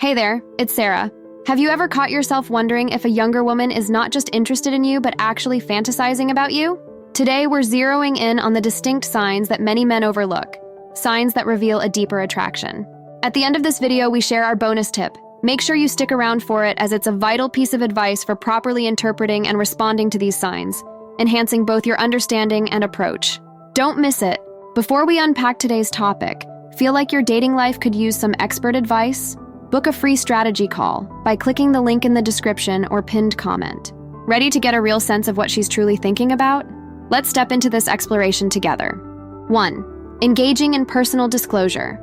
Hey there, it's Sarah. Have you ever caught yourself wondering if a younger woman is not just interested in you, but actually fantasizing about you? Today, we're zeroing in on the distinct signs that many men overlook, signs that reveal a deeper attraction. At the end of this video, we share our bonus tip. Make sure you stick around for it, as it's a vital piece of advice for properly interpreting and responding to these signs, enhancing both your understanding and approach. Don't miss it. Before we unpack today's topic, feel like your dating life could use some expert advice? Book a free strategy call by clicking the link in the description or pinned comment. Ready to get a real sense of what she's truly thinking about? Let's step into this exploration together. 1. Engaging in personal disclosure.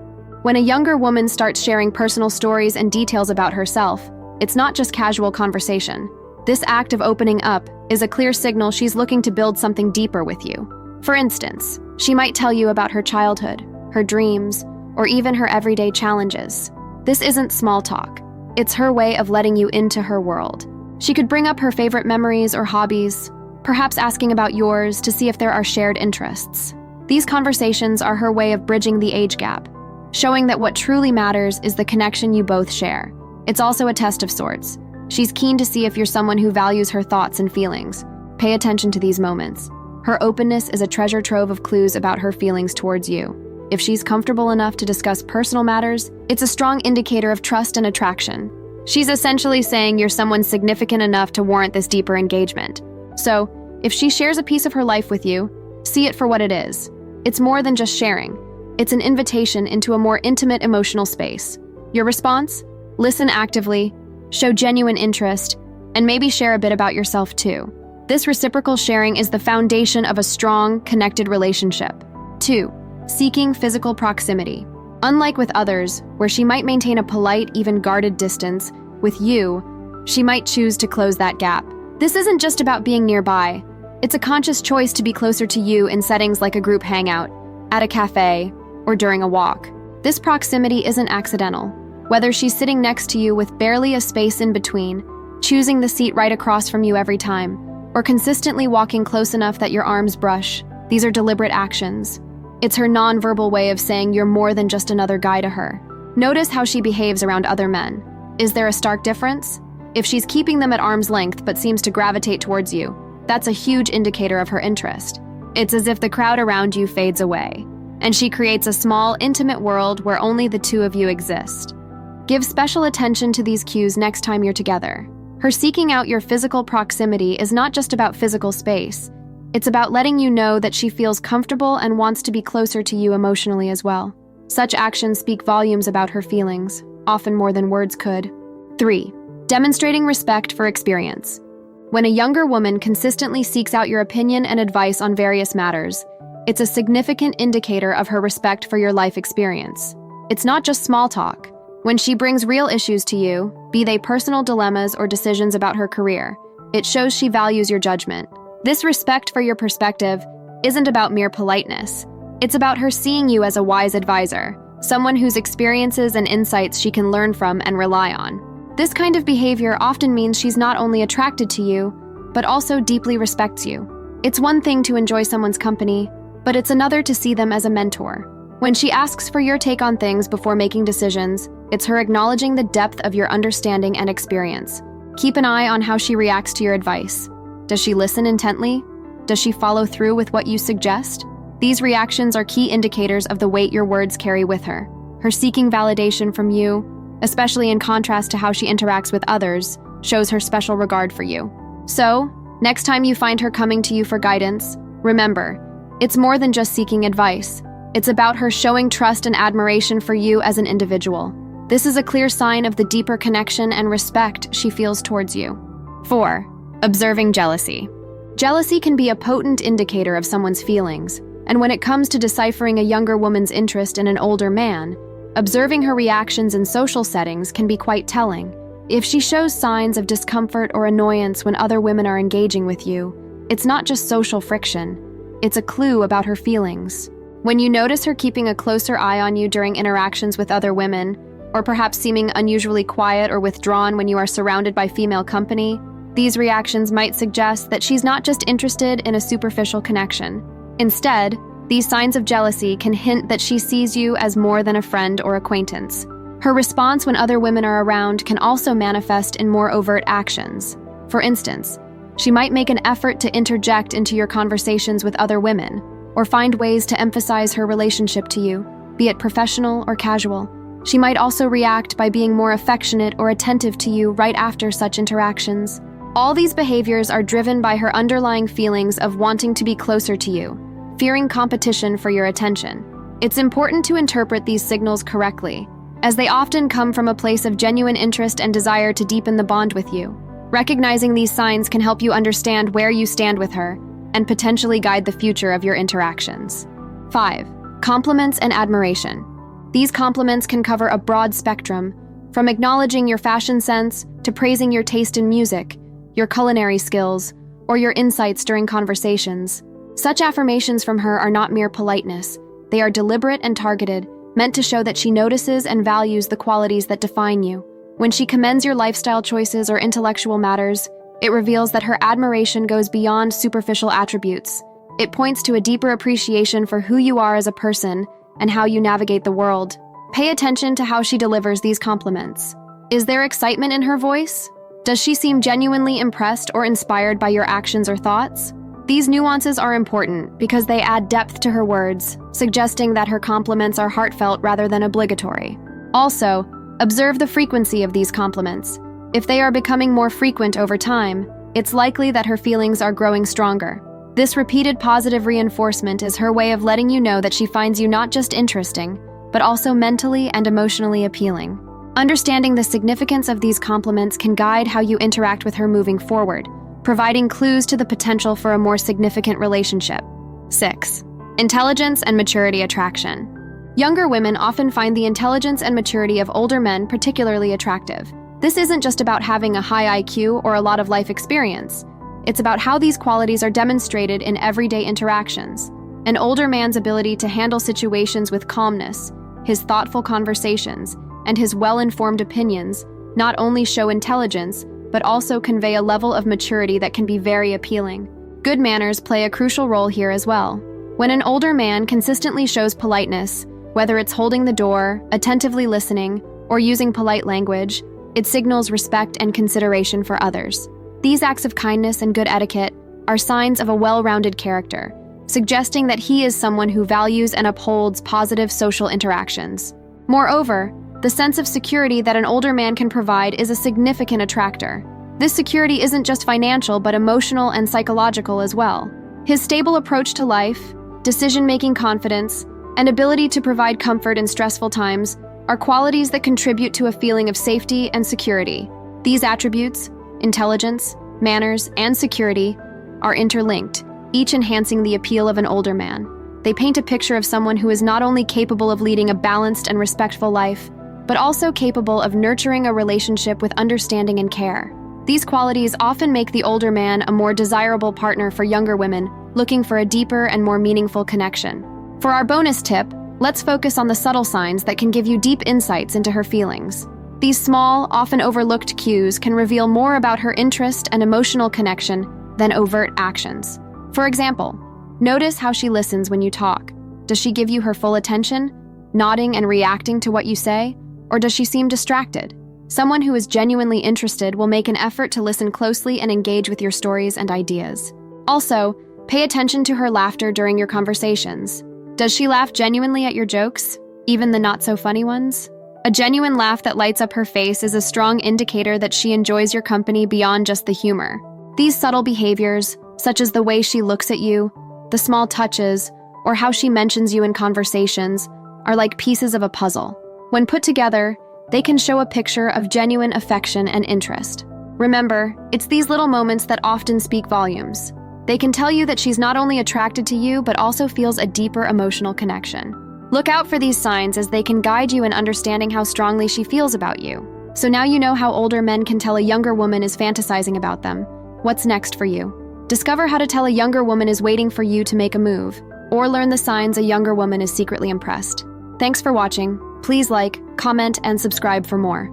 When a younger woman starts sharing personal stories and details about herself, it's not just casual conversation. This act of opening up is a clear signal she's looking to build something deeper with you. For instance, she might tell you about her childhood, her dreams, or even her everyday challenges. This isn't small talk. It's her way of letting you into her world. She could bring up her favorite memories or hobbies, perhaps asking about yours to see if there are shared interests. These conversations are her way of bridging the age gap, showing that what truly matters is the connection you both share. It's also a test of sorts. She's keen to see if you're someone who values her thoughts and feelings. Pay attention to these moments. Her openness is a treasure trove of clues about her feelings towards you. If she's comfortable enough to discuss personal matters, it's a strong indicator of trust and attraction. She's essentially saying you're someone significant enough to warrant this deeper engagement. So, if she shares a piece of her life with you, see it for what it is. It's more than just sharing. It's an invitation into a more intimate emotional space. Your response? Listen actively, show genuine interest, and maybe share a bit about yourself too. This reciprocal sharing is the foundation of a strong, connected relationship. 2. Seeking physical proximity. Unlike with others, where she might maintain a polite, even guarded distance, with you, she might choose to close that gap. This isn't just about being nearby. It's a conscious choice to be closer to you in settings like a group hangout, at a cafe, or during a walk. This proximity isn't accidental. Whether she's sitting next to you with barely a space in between, choosing the seat right across from you every time, or consistently walking close enough that your arms brush, these are deliberate actions. It's her nonverbal way of saying you're more than just another guy to her. Notice how she behaves around other men. Is there a stark difference? If she's keeping them at arm's length but seems to gravitate towards you, that's a huge indicator of her interest. It's as if the crowd around you fades away, and she creates a small, intimate world where only the two of you exist. Give special attention to these cues next time you're together. Her seeking out your physical proximity is not just about physical space. It's about letting you know that she feels comfortable and wants to be closer to you emotionally as well. Such actions speak volumes about her feelings, often more than words could. 3. Demonstrating respect for experience. When a younger woman consistently seeks out your opinion and advice on various matters, it's a significant indicator of her respect for your life experience. It's not just small talk. When she brings real issues to you, be they personal dilemmas or decisions about her career, it shows she values your judgment. This respect for your perspective isn't about mere politeness. It's about her seeing you as a wise advisor, someone whose experiences and insights she can learn from and rely on. This kind of behavior often means she's not only attracted to you, but also deeply respects you. It's one thing to enjoy someone's company, but it's another to see them as a mentor. When she asks for your take on things before making decisions, it's her acknowledging the depth of your understanding and experience. Keep an eye on how she reacts to your advice. Does she listen intently? Does she follow through with what you suggest? These reactions are key indicators of the weight your words carry with her. Her seeking validation from you, especially in contrast to how she interacts with others, shows her special regard for you. So, next time you find her coming to you for guidance, remember, it's more than just seeking advice. It's about her showing trust and admiration for you as an individual. This is a clear sign of the deeper connection and respect she feels towards you. 4. Observing jealousy. Jealousy can be a potent indicator of someone's feelings, and when it comes to deciphering a younger woman's interest in an older man, observing her reactions in social settings can be quite telling. If she shows signs of discomfort or annoyance when other women are engaging with you, it's not just social friction, it's a clue about her feelings. When you notice her keeping a closer eye on you during interactions with other women, or perhaps seeming unusually quiet or withdrawn when you are surrounded by female company, these reactions might suggest that she's not just interested in a superficial connection. Instead, these signs of jealousy can hint that she sees you as more than a friend or acquaintance. Her response when other women are around can also manifest in more overt actions. For instance, she might make an effort to interject into your conversations with other women, or find ways to emphasize her relationship to you, be it professional or casual. She might also react by being more affectionate or attentive to you right after such interactions. All these behaviors are driven by her underlying feelings of wanting to be closer to you, fearing competition for your attention. It's important to interpret these signals correctly, as they often come from a place of genuine interest and desire to deepen the bond with you. Recognizing these signs can help you understand where you stand with her and potentially guide the future of your interactions. 5. Compliments and admiration. These compliments can cover a broad spectrum, from acknowledging your fashion sense to praising your taste in music, your culinary skills, or your insights during conversations. Such affirmations from her are not mere politeness. They are deliberate and targeted, meant to show that she notices and values the qualities that define you. When she commends your lifestyle choices or intellectual matters, it reveals that her admiration goes beyond superficial attributes. It points to a deeper appreciation for who you are as a person and how you navigate the world. Pay attention to how she delivers these compliments. Is there excitement in her voice? Does she seem genuinely impressed or inspired by your actions or thoughts? These nuances are important because they add depth to her words, suggesting that her compliments are heartfelt rather than obligatory. Also, observe the frequency of these compliments. If they are becoming more frequent over time, it's likely that her feelings are growing stronger. This repeated positive reinforcement is her way of letting you know that she finds you not just interesting, but also mentally and emotionally appealing. Understanding the significance of these compliments can guide how you interact with her moving forward, providing clues to the potential for a more significant relationship. 6. Intelligence and maturity attraction. Younger women often find the intelligence and maturity of older men particularly attractive. This isn't just about having a high IQ or a lot of life experience. It's about how these qualities are demonstrated in everyday interactions. An older man's ability to handle situations with calmness, his thoughtful conversations, and his well-informed opinions not only show intelligence, but also convey a level of maturity that can be very appealing. Good manners play a crucial role here as well. When an older man consistently shows politeness, whether it's holding the door, attentively listening, or using polite language, it signals respect and consideration for others. These acts of kindness and good etiquette are signs of a well-rounded character, suggesting that he is someone who values and upholds positive social interactions. Moreover, the sense of security that an older man can provide is a significant attractor. This security isn't just financial, but emotional and psychological as well. His stable approach to life, decision-making confidence, and ability to provide comfort in stressful times are qualities that contribute to a feeling of safety and security. These attributes, intelligence, manners, and security, are interlinked, each enhancing the appeal of an older man. They paint a picture of someone who is not only capable of leading a balanced and respectful life, but also capable of nurturing a relationship with understanding and care. These qualities often make the older man a more desirable partner for younger women looking for a deeper and more meaningful connection. For our bonus tip, let's focus on the subtle signs that can give you deep insights into her feelings. These small, often overlooked cues can reveal more about her interest and emotional connection than overt actions. For example, notice how she listens when you talk. Does she give you her full attention, nodding and reacting to what you say? Or does she seem distracted? Someone who is genuinely interested will make an effort to listen closely and engage with your stories and ideas. Also, pay attention to her laughter during your conversations. Does she laugh genuinely at your jokes, even the not-so-funny ones? A genuine laugh that lights up her face is a strong indicator that she enjoys your company beyond just the humor. These subtle behaviors, such as the way she looks at you, the small touches, or how she mentions you in conversations, are like pieces of a puzzle. When put together, they can show a picture of genuine affection and interest. Remember, it's these little moments that often speak volumes. They can tell you that she's not only attracted to you, but also feels a deeper emotional connection. Look out for these signs as they can guide you in understanding how strongly she feels about you. So now you know how older men can tell a younger woman is fantasizing about them. What's next for you? Discover how to tell a younger woman is waiting for you to make a move, or learn the signs a younger woman is secretly impressed. Thanks for watching. Please like, comment, and subscribe for more.